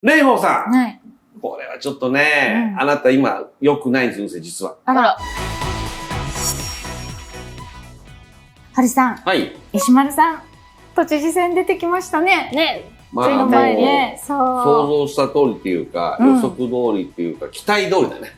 蓮舫さん、はい。これはちょっとね、あなた今良くないんですよ、実は。あら。はるさん。はい。石丸さん。都知事選出てきましたね。ね。まあ、の前ね。そう。想像した通りっていうか、予測通りっていうか、期待通りだね。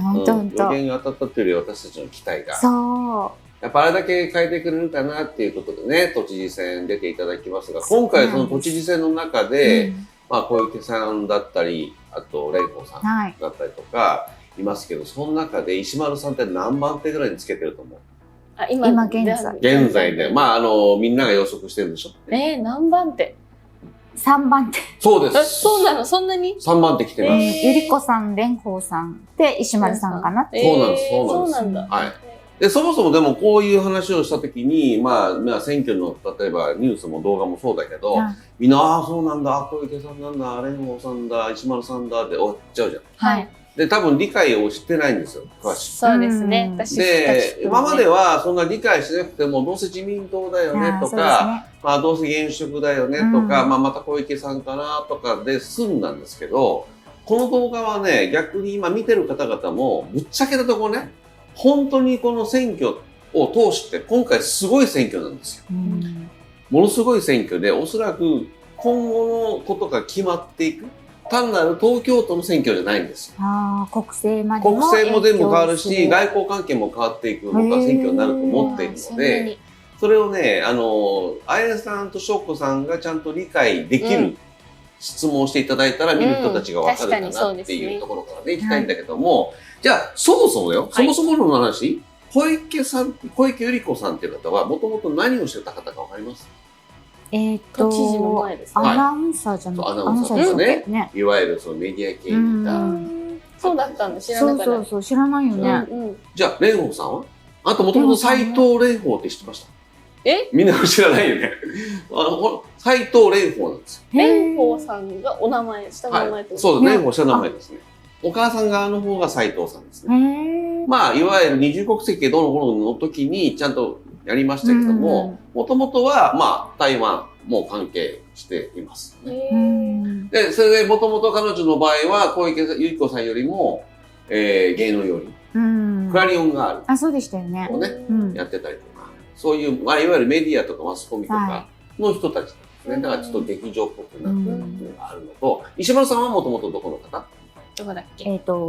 ほんとほんと。予言が当たったっていうより私たちの期待が。そう。やっぱあれだけ変えてくれるかなっていうことでね、都知事選出ていただきますが、今回その都知事選の中で、まあ小池さんだったり、あと蓮舫さんだったりとかいますけど、その中で石丸さんって何番手ぐらいにつけてると思う？あ、今現在。現在で。まあみんなが予測してるんでしょ？何番手？3番手。そうです。そうなの？そんなに？3番手来てます。ゆり子さん、蓮舫さんで石丸さんかな。そうなんです、そうなんだ。はい。で、そもそもでもこういう話をしたときに、まあ選挙の、例えばニュースも動画もそうだけど、みんな、ああ、そうなんだ、小池さんなんだ、蓮舫さんだ、石丸さんだって終わっちゃうじゃん。はい。で、多分理解をしてないんですよ、詳しく。そうですね。で、今まではそんな理解しなくても、どうせ自民党だよねとか、まあどうせ現職だよねとか、まあまた小池さんかなとかで済んだんですけど、この動画はね、逆に今見てる方々も、ぶっちゃけたところね、本当にこの選挙を通して、今回すごい選挙なんですよ。ものすごい選挙で、おそらく今後のことが決まっていく。単なる東京都の選挙じゃないんですよ。国政までも。国政も全部変わるし、外交関係も変わっていく、僕は選挙になると思っているので、それをね、あやさんとしょうこさんがちゃんと理解できる質問をしていただいたら、見る人たちがわかるかなっていうところからね、いきたいんだけども、じゃあ、そもそもよ、そもそもの話、小池百合子さんっていう方は、もともと何をしてた方かわかります？都知事の前ですね。アナウンサーじゃなくて、アナウンサーですね。いわゆるそのメディア系にいた。そうだったんだ、知らなかった。そう、知らないよね。じゃあ、蓮舫さんは？あともともと斎藤蓮舫って知ってました？みんな知らないよね。斎藤蓮舫なんですよ。蓮舫さんがお名前、下の名前ってこと？そうです、蓮舫下の名前ですね。お母さん側の方が斎藤さんですね。まあ、いわゆる二重国籍でどの頃の時にちゃんとやりましたけども、もともとは、まあ、台湾も関係しています、ね。で、それでもともと彼女の場合は、小池百合子さんよりも、芸能より、クラリオンガール。そうでしたよね。をね、やってたりとか、そういう、まあ、いわゆるメディアとかマスコミとかの人たちなんですね。だからちょっと劇場っぽくなってるっていうのがあるのと、石丸さんはもともとどこの方？どこだっけ？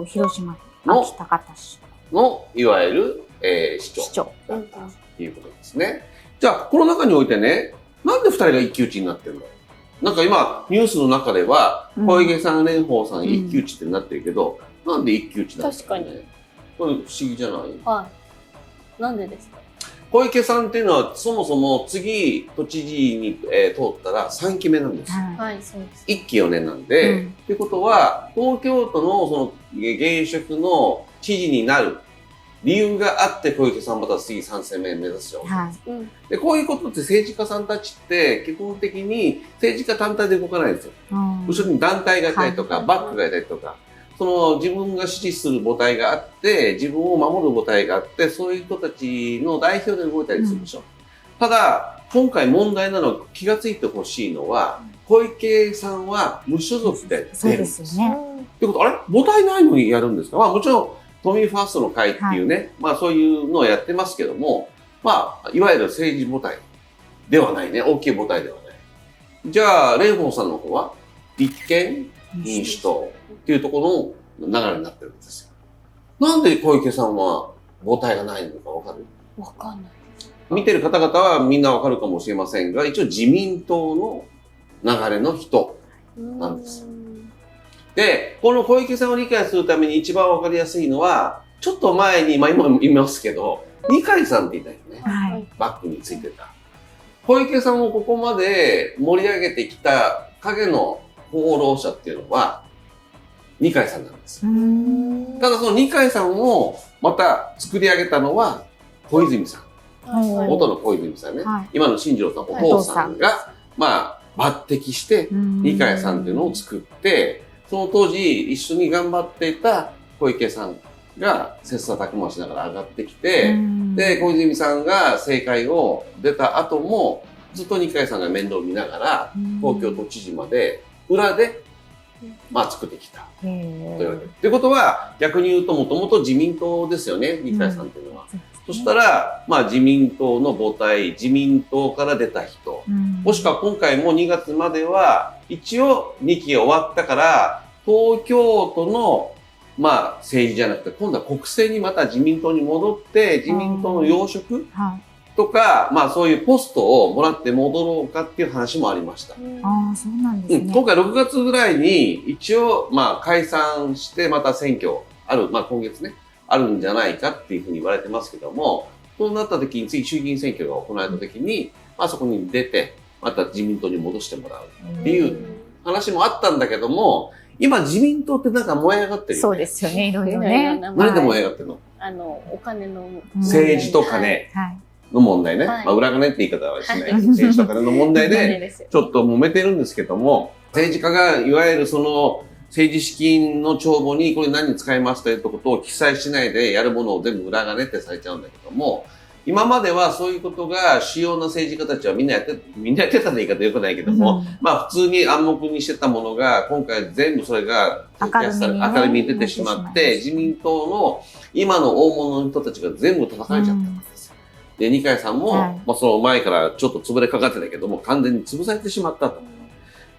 広島の秋高田市の、いわゆる、市長だったということですね。じゃあ、この中においてね、なんで二人が一騎打ちになってるの？なんか今、ニュースの中では、小池さん、蓮舫さん一騎打ちってなってるけど、なんで一騎打ちなんですかね？確かに。これ不思議じゃない？はい。なんでですか？小池さんっていうのは、そもそも次、都知事に、通ったら3期目なんですよ。はい、そうです。1期4年なんで、っていうことは、東京都のその現職の知事になる理由があって、小池さんまた次3選目目指すよ。で、こういうことって政治家さんたちって基本的に政治家単体で動かないんですよ。後ろに団体がいたりとか、バックがいたりとか、その自分が支持する母体があって、自分を守る母体があって、そういう人たちの代表で動いたりするでしょ。ただ、今回問題なのは気がついてほしいのは、小池さんは無所属で出るんです。ってこと、あれ母体ないのにやるんですか？まあもちろん、都民ファーストの会っていうね、まあそういうのをやってますけども、まあ、いわゆる政治母体ではないね。大きい母体ではない。じゃあ、蓮舫さんの方は、立憲民主党っていうところの流れになってるんですよ。なんで小池さんは母体がないのかわかる？わかんない。見てる方々はみんなわかるかもしれませんが、一応自民党の流れの人なんです。で、この小池さんを理解するために一番わかりやすいのは、ちょっと前に、まあ今も言いますけど、二階さんっていたよね。バックについてた。小池さんをここまで盛り上げてきた影の功労者っていうのは、二階さんなんです。ただその二階さんをまた作り上げたのは小泉さん。元の小泉さんね。今の新次郎さん、お父さんが、まあ、抜擢して二階さんっていうのを作って、その当時一緒に頑張っていた小池さんが切磋琢磨しながら上がってきて、で、小泉さんが政界を出た後も、ずっと二階さんが面倒を見ながら、東京都知事まで裏でまあ作ってきた。とへいうわけで。ということは、逆に言うともともと自民党ですよね、二階さんっていうのは。そしたら、まあ自民党の母体、自民党から出た人、もしくは今回も2月までは、一応2期が終わったから、東京都の、まあ政治じゃなくて、今度は国政にまた自民党に戻って、自民党の要職とか、まあそういうポストをもらって戻ろうかっていう話もありました。ああ、そうなんですね。今回6月ぐらいに一応、まあ解散してまた選挙ある、まあ今月ね、あるんじゃないかっていうふうに言われてますけども、そうなった時に次衆議院選挙が行われた時に、まあそこに出て、また自民党に戻してもらうっていう話もあったんだけども、今自民党ってなんか燃え上がってるよね。そうですよね、いろいろね。何で燃え上がってるの？お金の。政治と金の問題ね。まあ裏金って言い方はしない。政治と金の問題で、ちょっと揉めてるんですけども、政治家がいわゆるその、政治資金の帳簿にこれ何に使いますということを記載しないでやるものを全部裏金ってされちゃうんだけども、今まではそういうことが主要な政治家たちはみんなやってたって言い方良くないけども、まあ普通に暗黙にしてたものが、今回全部それが明るみに出てしまって、自民党の今の大物の人たちが全部叩かれちゃったんですよ。で、二階さんも、まあその前からちょっと潰れかかってたけども、完全に潰されてしまったと。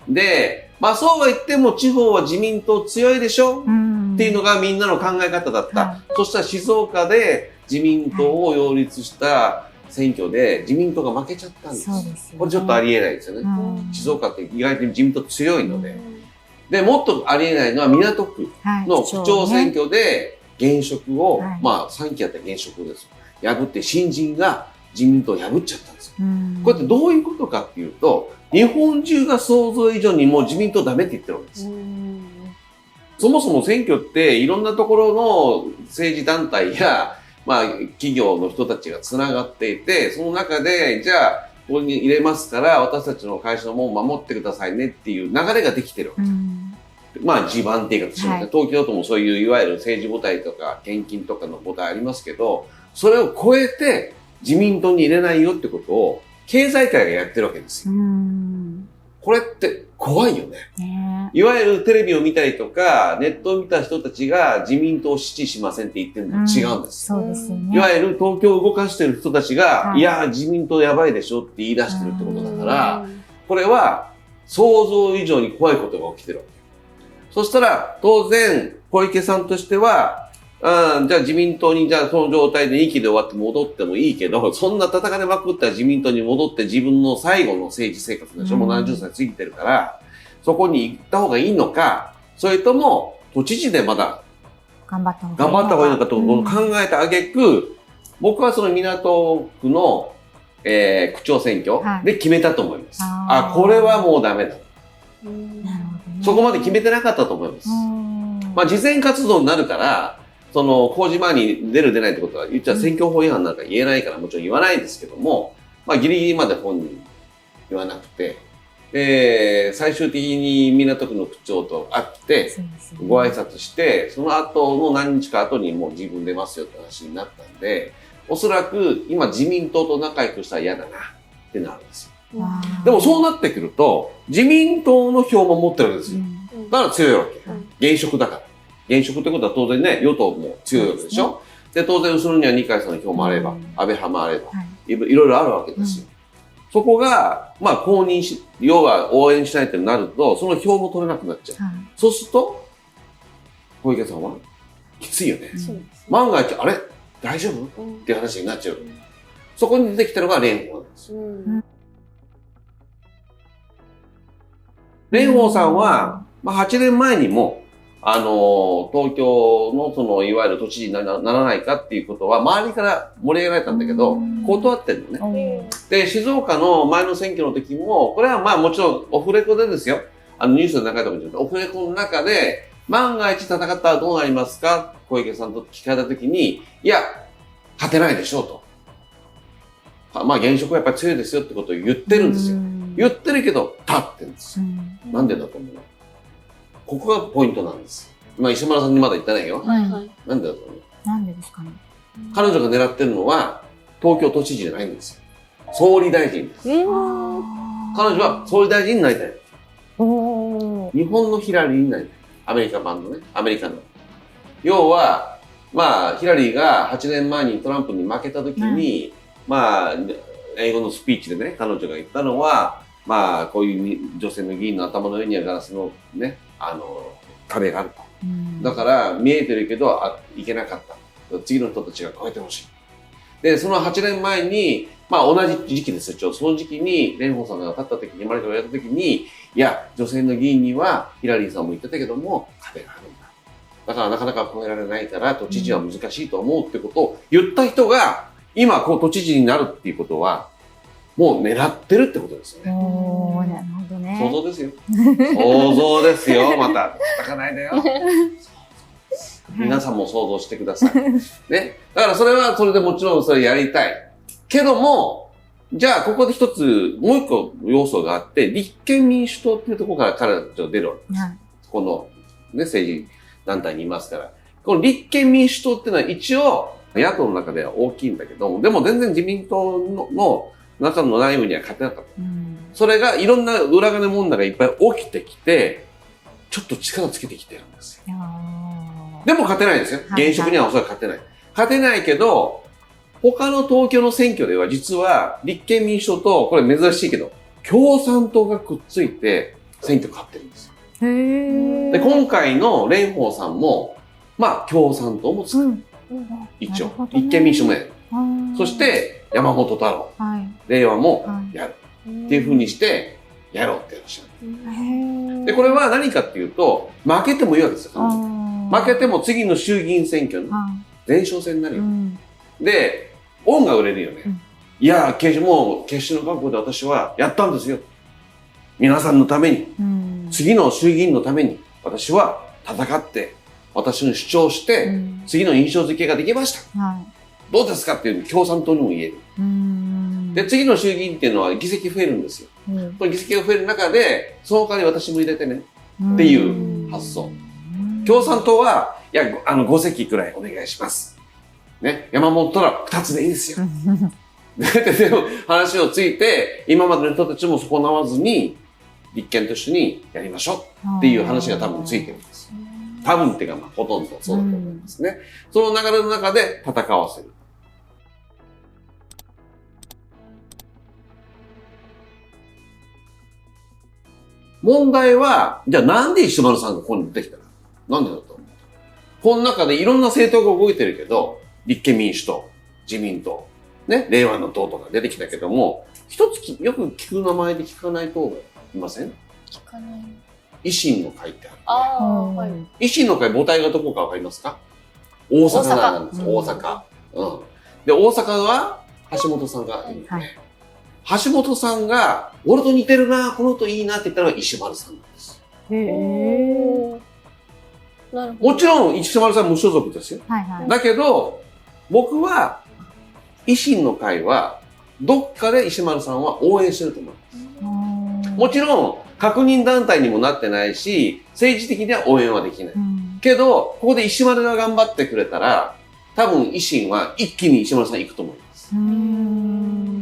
で、まあそうは言っても地方は自民党強いでしょっていうのがみんなの考え方だった。そしたら静岡で自民党を擁立した選挙で自民党が負けちゃったんです。これちょっとありえないですよね。静岡って意外と自民党強いので。で、もっとありえないのは港区の区長選挙で現職を、まあ3期やった現職です。破って新人が自民党を破っちゃったんですよ。これってどういうことかっていうと、日本中が想像以上にもう自民党ダメって言ってるわけです。そもそも選挙っていろんなところの政治団体や、まあ企業の人たちがつながっていて、その中で、じゃあ、ここに入れますから、私たちの会社のものを守ってくださいねっていう流れができてるわけです。まあ地盤って言い方しますね。東京都もそういういわゆる政治母体とか献金とかの母体ありますけど、それを超えて自民党に入れないよってことを経済界がやってるわけですよ。これって怖いよね。いわゆるテレビを見たりとか、ネットを見た人たちが自民党を支持しませんって言ってるのは違うんです。そうですよね。いわゆる東京を動かしてる人たちが、いや、自民党やばいでしょって言い出してるってことだから、これは想像以上に怖いことが起きてるわけ。そしたら、当然、小池さんとしては、じゃあ自民党に、じゃあその状態で2期で終わって戻ってもいいけど、そんな叩かれまくった自民党に戻って自分の最後の政治生活でしょ、もう70歳過ぎてるから、そこに行った方がいいのか、それとも、都知事でまだ頑張った方がいいのかと考えた挙句、僕はその港区の、区長選挙で決めたと思います。これはもうダメだ。そこまで決めてなかったと思います。まあ、事前活動になるから、その、公示前に出る出ないってことは言っちゃ選挙法違反なんか言えないからもちろん言わないですけども、まあ、ギリギリまで本人言わなくて、最終的に港区の区長と会って、ご挨拶して、その後の何日か後にもう自分出ますよって話になったんで、おそらく今自民党と仲良くしたら嫌だなってなるんですよ。でもそうなってくると、自民党の票も持ってるんですよ。だから強いわけ。現職だから。現職ってことは当然ね、与党も強いわけでしょ。で、当然後ろには二階さんの票もあれば、安倍派もあれば、いろいろあるわけですよ。そこが、まあ公認し、要は応援しないってなると、その票も取れなくなっちゃう。そうすると、小池さんはきついよね。万が一、あれ大丈夫っていう話になっちゃう。そこに出てきたのが蓮舫なんですよ。蓮舫さんは、まあ8年前にも、東京のその、いわゆる都知事にならないかっていうことは、周りから盛り上げられたんだけど、断ってるのね。で、静岡の前の選挙の時も、これはまあもちろんオフレコでですよ。ニュースで中でも言ってオフレコの中で、万が一戦ったらどうなりますか小池さんと聞かれた時に、いや、勝てないでしょうと。まあ現職はやっぱり強いですよってことを言ってるんですよ。言ってるけど、立ってるんですよ。なんでだと思う？ここがポイントなんです。まあ石丸さんにまだ言ってないよ。なんでだと思う？なんでですかね。彼女が狙ってるのは、東京都知事じゃないんですよ。総理大臣です。彼女は総理大臣になりたい。日本のヒラリーになりたい。アメリカ版のね、アメリカの。要は、まあ、ヒラリーが8年前にトランプに負けた時に、まあ、英語のスピーチでね、彼女が言ったのは、まあ、こういう女性の議員の頭の上にはガラスのね、壁があると。だから、見えてるけど、いけなかった。次の人たちが超えてほしい。で、その8年前に、まあ同じ時期ですよ。その時期に、蓮舫さんが立った時に、生まれてやった時に、いや、女性の議員には、ヒラリーさんも言ってたけども、壁があるんだ。だからなかなか超えられないから、都知事は難しいと思うってことを言った人が、今、都知事になるっていうことは、もう狙ってるってことですよね。なるほどね。想像ですよ。想像ですよ。また、叩かないでよ。皆さんも想像してください。ね。だからそれはそれでもちろんそれやりたい。けども、じゃあここで一つ、もう一個要素があって、立憲民主党っていうところから彼らが出るわけです。この、ね、政治団体にいますから。この立憲民主党っていうのは一応、野党の中では大きいんだけど、でも全然自民党の中の内部には勝てなかった。それがいろんな裏金問題がいっぱい起きてきて、ちょっと力つけてきてるんですよ。でも勝てないですよ。現職にはおそらく勝てない。勝てないけど、他の東京の選挙では実は立憲民主党と、これ珍しいけど、共産党がくっついて選挙勝ってるんですよ。で、今回の蓮舫さんも、まあ共産党もつく。一応。立憲民主もやる。そして山本太郎、令和もやる。っていう風にして、やろうって話なんです。で、これは何かっていうと、負けてもいいわけですよ。負けても次の衆議院選挙の前哨戦になるよ。で、恩が売れるよね。いや、もう決死の覚悟で私はやったんですよ。皆さんのために、次の衆議院のために、私は戦って、私の主張して、次の印象付けができました。どうですかっていう共産党にも言える。で、次の衆議院っていうのは議席増えるんですよ。この議席が増える中で、その代わり私も入れてね。っていう発想。共産党は、いや、5席くらいお願いします。ね。山本太郎2つでいいですよ。でも話をついて、今までの人たちも損なわずに、立憲と一緒にやりましょうっていう話が多分ついてるんです。多分っていうか、まあ、ほとんどそうだと思いますね。その流れの中で戦わせる。問題は、じゃあなんで石丸さんがここに出てきたか。なんでだと思う？この中でいろんな政党が動いてるけど、立憲民主党、自民党、ね、令和の党とか出てきたけども、一つよく聞く名前で聞かない党がいません？聞かない。維新の会ってある、はい。維新の会母体がどこかわかりますか？大阪なんです。大阪。で、大阪は橋本さんがいるよね。橋本さんが、俺と似てるな、この人いいなって言ったのが石丸さんなんです。もちろん石丸さん無所属ですよ。だけど、僕は、維新の会は、どっかで石丸さんは応援してると思います。もちろん、確認団体にもなってないし、政治的には応援はできない。けど、ここで石丸が頑張ってくれたら、多分維新は一気に石丸さん行くと思います。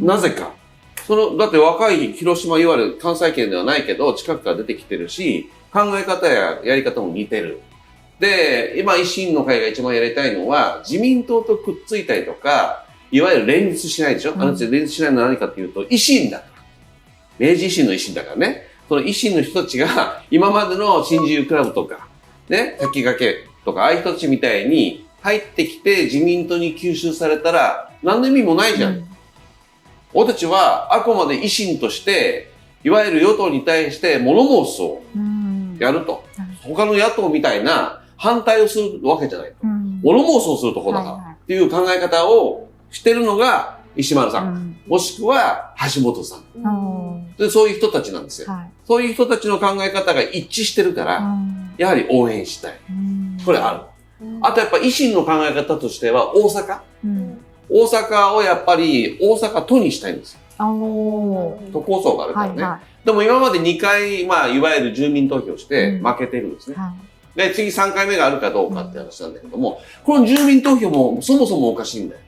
なぜか。だって若い広島いわゆる関西圏ではないけど、近くから出てきてるし、考え方ややり方も似てる。で、今維新の会が一番やりたいのは、自民党とくっついたりとか、いわゆる連立しないでしょ？連立しないのは何かっていうと、維新だから。明治維新の維新だからね。その維新の人たちが、今までの新自由クラブとか、ね、先駆けとか、ああいう人たちみたいに入ってきて自民党に吸収されたら、何の意味もないじゃん。俺たちはあくまで維新として、いわゆる与党に対して物申すをやると。他の野党みたいな反対をするわけじゃないと。物申すをするとこだから。っていう考え方をしてるのが石丸さん。もしくは橋本さん。でそういう人たちなんですよ。そういう人たちの考え方が一致してるから、やはり応援したい。これある。あとやっぱ維新の考え方としては大阪。大阪をやっぱり大阪都にしたいんですよ。都構想があるからね。でも今まで2回、まあ、いわゆる住民投票して負けてるんですね。で、次3回目があるかどうかって話なんだけども、この住民投票もそもそもおかしいんだよ。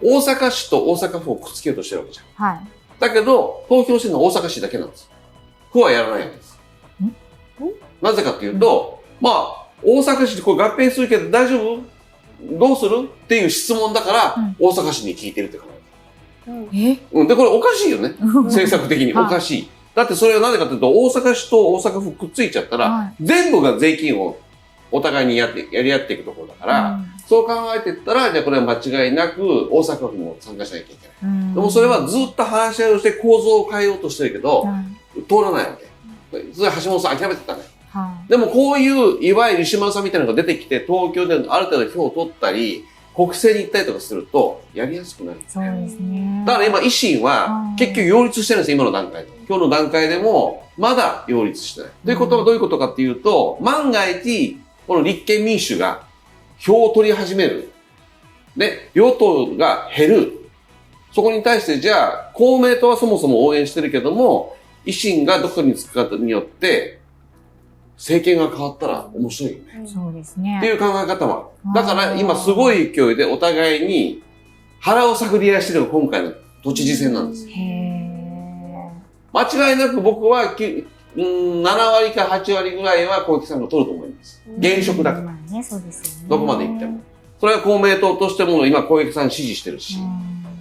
大阪市と大阪府をくっつけようとしてるわけじゃん。だけど、投票してるのは大阪市だけなんです。府はやらないわけです。なぜかというと、まあ、大阪市でこれ合併するけど大丈夫？どうするっていう質問だから、大阪市に聞いてるって考え方。で、これおかしいよね。政策的におかしい。だってそれはなぜかというと、大阪市と大阪府くっついちゃったら、全部が税金をお互いにやり合っていくところだから、そう考えていったら、じゃあこれは間違いなく大阪府も参加しなきゃいけない。でもそれはずっと話し合いをして構造を変えようとしてるけど、通らないわけ。それ橋本さん諦めてたね。でもこういう、いわゆる石丸さんみたいなのが出てきて、東京である程度票を取ったり、国政に行ったりとかすると、やりやすくなる。そうですね。だから今、維新は結局擁立してるんですよ、今の段階で。今日の段階でも、まだ擁立してない。ということはどういうことかっていうと、万が一、この立憲民主が票を取り始める。で、与党が減る。そこに対して、じゃあ、公明党はそもそも応援してるけども、維新がどこにつくかによって、政権が変わったら面白いよね。そうですね。っていう考え方もある。だから今すごい勢いでお互いに腹を探り合いしてるのが今回の都知事選なんです。間違いなく僕は7割か8割ぐらいは小池さんが取ると思います。現職だから。どこまで行っても。それは公明党としても今小池さん支持してるし。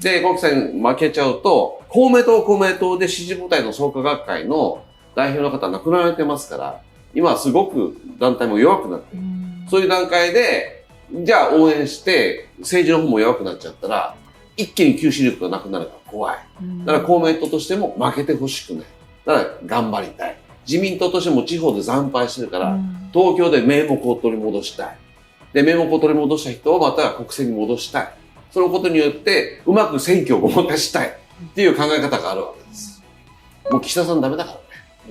で、小池さんに負けちゃうと、公明党は公明党で支持母体の創価学会の代表の方亡くなられてますから、今はすごく団体も弱くなってる。そういう段階で、じゃあ応援して、政治の方も弱くなっちゃったら、一気に求心力がなくなるから怖い。だから公明党としても負けてほしくない。だから頑張りたい。自民党としても地方で惨敗してるから、東京で名目を取り戻したい。で、名目を取り戻した人をまた国政に戻したい。そのことによって、うまく選挙をごまかしたい。っていう考え方があるわけです。もう岸田さんダメだから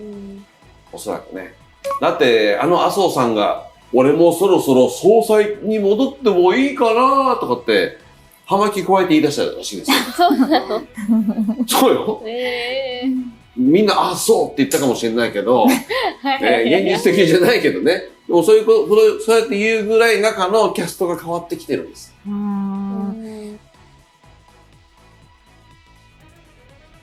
ね。おそらくね。だって、麻生さんが、俺もそろそろ総裁に戻ってもいいかなとかって、葉巻加えて言い出したらしいですよ。そうなの？そうよ。みんな、そうって言ったかもしれないけど、現実的じゃないけどね。でもそうやって言うぐらい中のキャストが変わってきてるんです。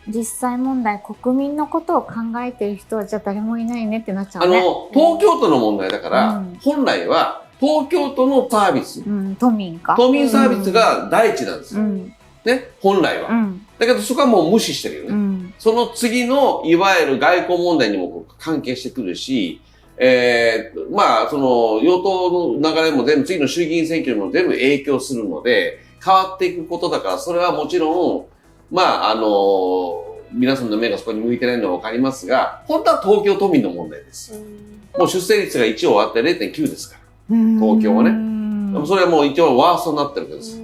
実際問題、国民のことを考えてる人はじゃあ誰もいないねってなっちゃうね。東京都の問題だから、本来は東京都のサービス、都民か。都民サービスが第一なんですよ。ね、本来は。だけどそこはもう無視してるよね。その次の、いわゆる外交問題にも関係してくるし、まあ、その、与党の流れも全部、次の衆議院選挙にも全部影響するので、変わっていくことだから、それはもちろん、まあ、皆さんの目がそこに向いてないのはわかりますが、本当は東京都民の問題です。もう出生率が1を割って 0.9 ですから。東京はね。でもそれはもう一応ワーストになってるわけです。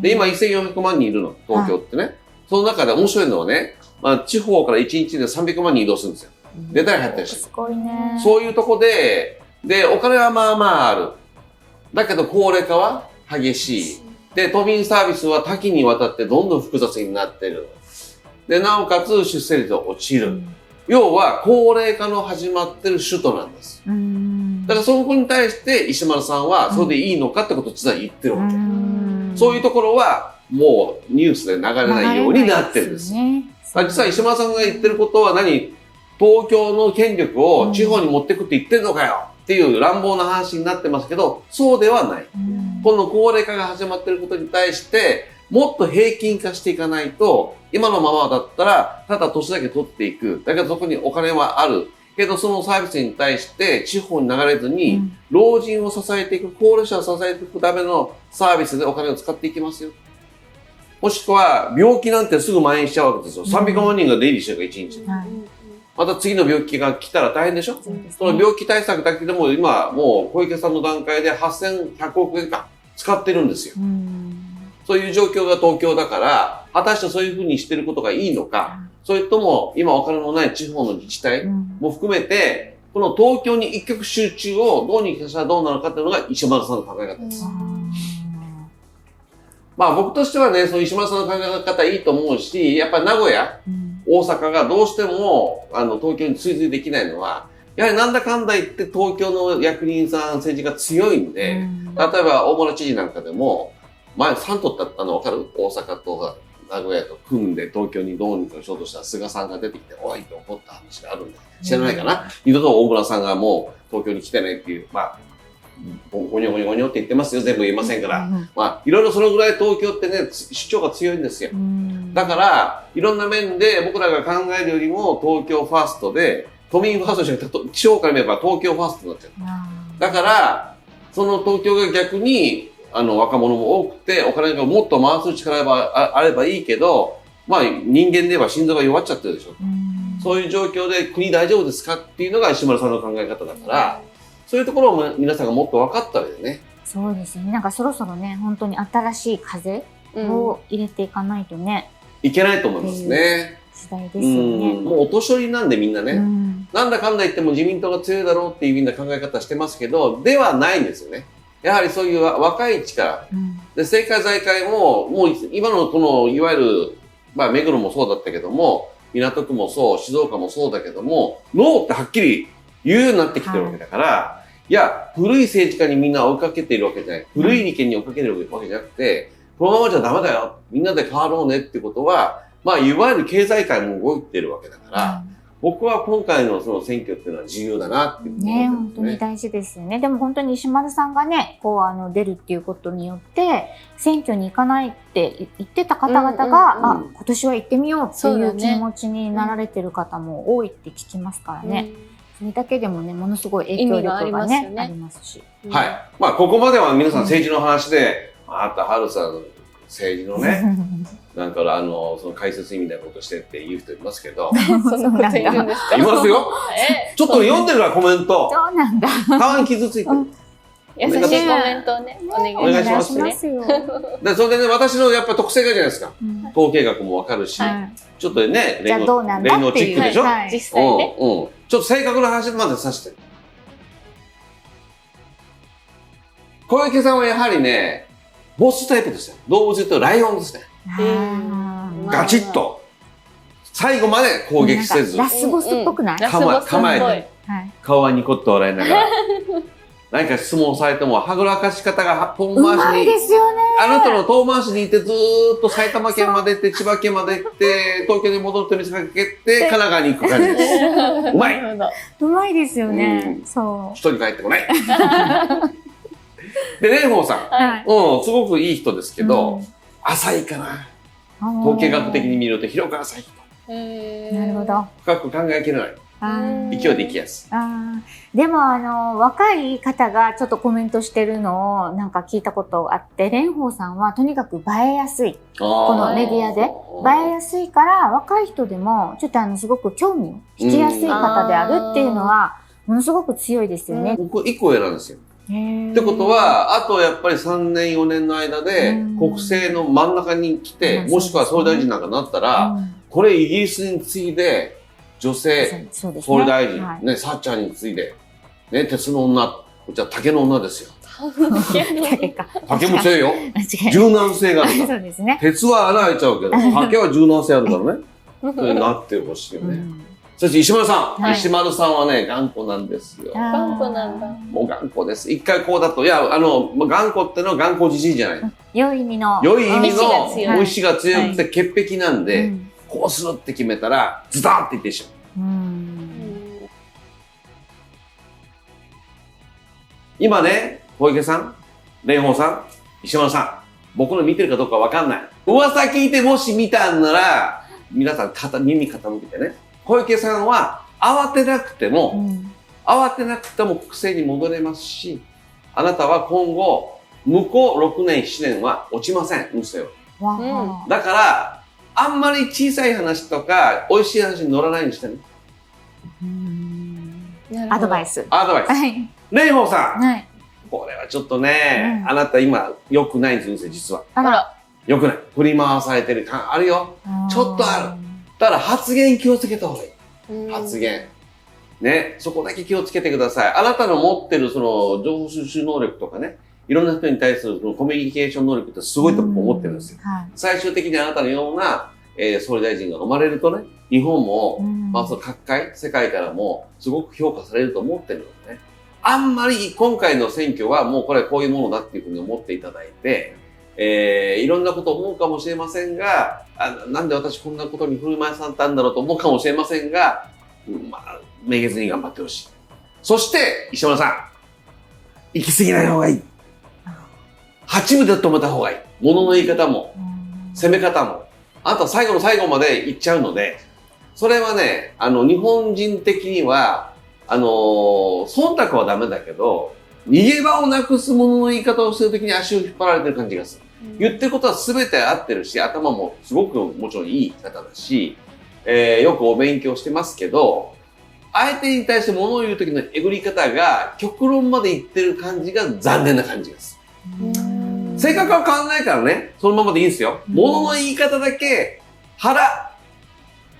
で、今1400万人いるの、東京ってね。その中で面白いのはね、まあ、地方から1日で300万人移動するんですよ。出たり入ったりして。すごいね。そういうとこで、お金はまあまあある。だけど高齢化は激しい。で、都民サービスは多岐にわたってどんどん複雑になってる。で、なおかつ出生率が落ちる。要は、高齢化の始まってる首都なんです。だからそこに対して石丸さんは、それでいいのかってことを実は言ってるわけ。そういうところは、もうニュースで流れないようになってるんです。実は石丸さんが言ってることは東京の権力を地方に持ってくって言ってるのかよっていう乱暴な話になってますけど、そうではない。この高齢化が始まっていることに対して、もっと平均化していかないと、今のままだったら、ただ年だけ取っていく。だけどそこにお金はある。けどそのサービスに対して地方に流れずに、老人を支えていく、高齢者を支えていくためのサービスでお金を使っていきますよ。もしくは、病気なんてすぐ蔓延しちゃうわけですよ。300万人が出入りしてるから、1日に。また次の病気が来たら大変でしょ？その病気対策だけでも今、もう小池さんの段階で8100億円か使ってるんですよ。そういう状況が東京だから、果たしてそういうふうにしてることがいいのか、それとも今お金のない地方の自治体も含めて、この東京に一極集中をどうにかしたらどうなのかっていうのが石丸さんの考え方です。まあ僕としてはね、その石丸さんの考え方いいと思うし、やっぱり名古屋、大阪がどうしても東京に追随できないのは、やはりなんだかんだ言って東京の役人さん、政治が強いんで、例えば大村知事なんかでも、前3取ったの分かる？大阪と名古屋と組んで東京にどうにかしようとしたら菅さんが出てきて、おいって怒った話があるんだ。知らないかな、二度と大村さんがもう東京に来てないっていう、まあ、ゴニョゴニョゴニョって言ってますよ。全部言いませんから。まあ、いろいろそのぐらい東京ってね、主張が強いんですよ。だから、いろんな面で僕らが考えるよりも東京ファーストで、都民ファーストじゃなくて、地方から見れば東京ファーストになっちゃう。だから、その東京が逆に、若者も多くて、お金がもっと回す力があればいいけど、まあ、人間で言えば心臓が弱っちゃってるでしょ。そういう状況で国大丈夫ですかっていうのが石丸さんの考え方だから、そういうところを皆さんがもっと分かったわけでね。そうですよね。なんかそろそろね、本当に新しい風を入れていかないとね。いけないと思いますね。時代ですよね。もうお年寄りなんでみんなね。なんだかんだ言っても自民党が強いだろうっていうみんな考え方してますけど、ではないんですよね。やはりそういう若い力。で、政界財界も、もう今のこの、いわゆる、まあ、目黒もそうだったけども、港区もそう、静岡もそうだけども、ノーってはっきり言うようになってきてるわけだから、いや、古い政治家にみんな追いかけているわけじゃない。古い利権に追いかけているわけじゃなくて、このままじゃダメだよ。みんなで変わろうねってことは、まあ、いわゆる経済界も動いてるわけだから、僕は今回のその選挙っていうのは重要だなっていうふうに思ってますね。本当に大事ですよね。でも本当に石丸さんがね、こう出るっていうことによって、選挙に行かないって言ってた方々が、今年は行ってみようっていう気持ちになられてる方も多いって聞きますからね。それだけでもね、ものすごい影響力がね、ありますし。はい。まあ、ここまでは皆さん政治の話で、あったはるさん、政治のね、なんかその解説員みたいなことしてって言う人いますけど。そんなこと言うんですか？いますよ。ちょっと読んでるからコメント。そうなんだ。顔に傷ついてる。優しいコメントをね、お願いしますね。で、それでね、私のやっぱ特性がじゃないですか。統計学もわかるし、ちょっとね、じゃあどうなんだっていう。チックでしょ？実際ね。ちょっと正確な話までさせて。小池さんはやはりね、ボスタイプですよ。動物で言うとライオンですね。ガチッと。最後まで攻撃せず。ラスボスっぽくない？構えて。顔はニコッと笑いながら。何か質問されても、はぐらかし方が遠回しに。うまいですよね。あなたの遠回しに行ってずーっと埼玉県まで行って、千葉県まで行って、東京に戻って見せかけて、神奈川に行く感じです。うまい。うまいですよね。そう。人に帰ってこない。で、蓮舫さん。すごくいい人ですけど、浅いかな。統計学的に見ると広く浅い人。なるほど。深く考えきれない。勢いでいきやすい。でも若い方がちょっとコメントしてるのをなんか聞いたことがあって、蓮舫さんはとにかく映えやすい。このメディアで。映えやすいから、若い人でもちょっとすごく興味を引きやすい方であるっていうのは、ものすごく強いですよね。僕、一個選んですよ。ってことは、あとやっぱり3年4年の間で国政の真ん中に来て、もしくは総理大臣なんかなったら、これイギリスに次いで、女性、総理大臣、ね、サッチャーに次いで、ね、鉄の女、こっちは竹の女ですよ。竹も強いよ。柔軟性があるから。鉄は穴開いちゃうけど、竹は柔軟性あるからね。それになってほしいよね。そして石丸さん。石丸さんはね、頑固なんですよ。頑固なんだ。もう頑固です。一回こうだと、いや、頑固ってのは頑固じじいじゃない。良い意味の。良い意味の、意志が強くて潔癖なんで、こうするって決めたら、ズダンって言ってしまう。今ね、小池さん、蓮舫さん、石丸さん、僕の見てるかどうかわかんない。噂聞いてもし見たんなら、皆さん耳傾けてね。小池さんは慌てなくても国政に戻れますし、あなたは今後、向こう6年、7年は落ちません、運勢は。だから、あんまり小さい話とか、美味しい話に乗らないようにしてね。アドバイス。蓮舫さん。これはちょっとね、あなた今、良くないんです、運勢、実は。良くない。振り回されてる感あるよ。ちょっとある。だから発言気をつけた方がいい。発言。ね。そこだけ気をつけてください。あなたの持ってるその情報収集能力とかね、いろんな人に対するそのコミュニケーション能力ってすごいと思ってるんですよ。最終的にあなたのような、総理大臣が生まれるとね、日本も、まあその各界、世界からもすごく評価されると思ってるのでね。あんまり今回の選挙はもうこれはこういうものだっていうふうに思っていただいて、いろんなこと思うかもしれませんが、なんで私こんなことに振る舞いされたんだろうと思うかもしれませんが、めげずに頑張ってほしい。そして、石丸さん、行き過ぎない方がいい。8分で止めた方がいい。物の言い方も、攻め方も。あなた最後の最後まで行っちゃうので、それはね、日本人的には、忖度はダメだけど、逃げ場をなくすものの言い方をするときに足を引っ張られてる感じがする。言ってることは全て合ってるし、頭もすごくもちろんいい方だし、よくお勉強してますけど、相手に対して物を言うときのえぐり方が極論まで言ってる感じが残念な感じがする。性格は変わんないからね、そのままでいいんですよ。物の言い方だけ、腹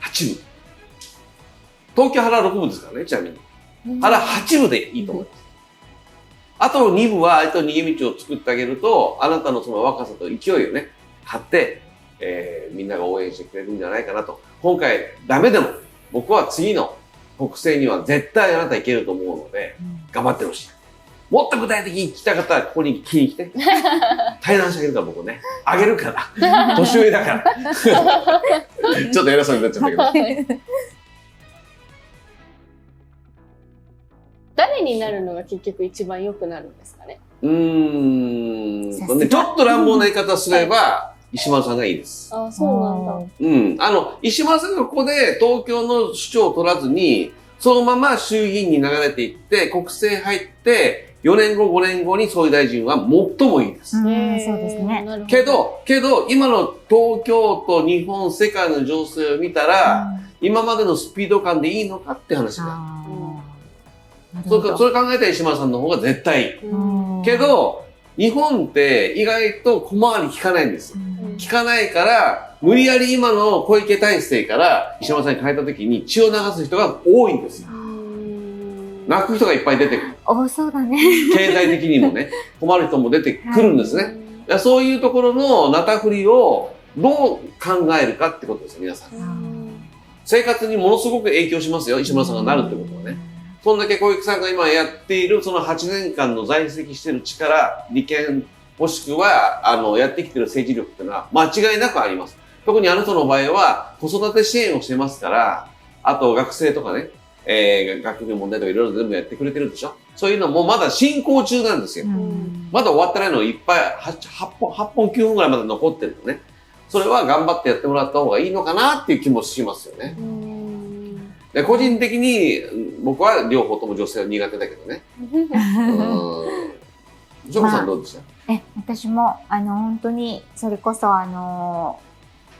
8分。東京腹6分ですからね、ちなみに。腹8分でいいと思います。あとの2分は相手の逃げ道を作ってあげると、あなたのその若さと勢いをね、買って、みんなが応援してくれるんじゃないかなと。今回ダメでも、僕は次の国政には絶対あなたいけると思うので、頑張ってほしい。もっと具体的に聞きたかったらここに聞きに来て。対談してあげるから僕ね。あげるから。年上だから。ちょっと偉そうになっちゃったけど。誰になるのが結局一番良くなるんですかね。ちょっと乱暴な言い方すれば、石丸さんがいいです。あ、そうなんだ。石丸さんがここで東京の首長を取らずに、そのまま衆議院に流れていって、国政入って、4年後、5年後に総理大臣は最もいいです。そうですね。けど、今の東京都、日本、世界の情勢を見たら、今までのスピード感でいいのかって話が。それ考えたら石丸さんの方が絶対いい。けど、日本って意外と小回り効かないんですよ。効かないから、無理やり今の小池体制から石丸さんに変えた時に血を流す人が多いんですよ。泣く人がいっぱい出てくる。多そうだね。経済的にもね、困る人も出てくるんですね。そういうところのなたふりをどう考えるかってことですよ、皆さん。生活にものすごく影響しますよ、石丸さんがなるってことはね。そんだけ小池さんが今やっているその8年間の在籍している力、利権、もしくは、やってきている政治力っていうのは間違いなくあります。特にあなたの場合は子育て支援をしてますから、あと学生とかね、学業問題とかいろいろ全部やってくれてるでしょ。そういうのもまだ進行中なんですよ。まだ終わってないのいっぱい8本9本ぐらいまで残ってるのね。それは頑張ってやってもらった方がいいのかなっていう気もしますよね。で個人的に僕は両方とも女性は苦手だけどね。ジョコさんどうでした？私も本当にそれこそ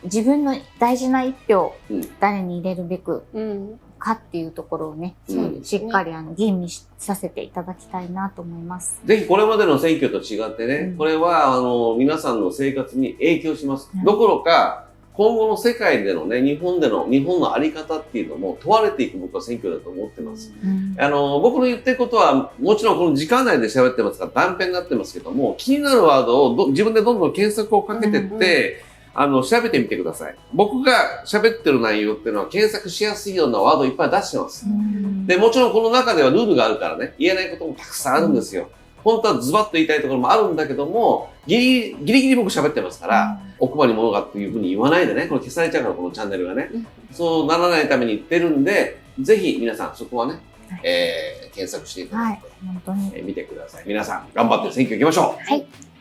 自分の大事な一票、誰に入れるべくかっていうところをね、しっかり吟味させていただきたいなと思います。ぜひこれまでの選挙と違ってね、これは皆さんの生活に影響します。どころか今後の世界でのね、日本のあり方っていうのも問われていく僕は選挙だと思ってます。僕の言ってることは、もちろんこの時間内で喋ってますから断片になってますけども、気になるワードを自分でどんどん検索をかけてって、調べてみてください。僕が喋ってる内容っていうのは検索しやすいようなワードをいっぱい出してます。で、もちろんこの中ではルールがあるからね、言えないこともたくさんあるんですよ。本当はズバッと言いたいところもあるんだけども、ギリギリ僕喋ってますから、奥歯に物がっていうふうに言わないでね、これ消されちゃうから、このチャンネルがね。そうならないために言ってるんで、ぜひ皆さんそこはね、検索していただいて、見てください。皆さん頑張って選挙行きましょう。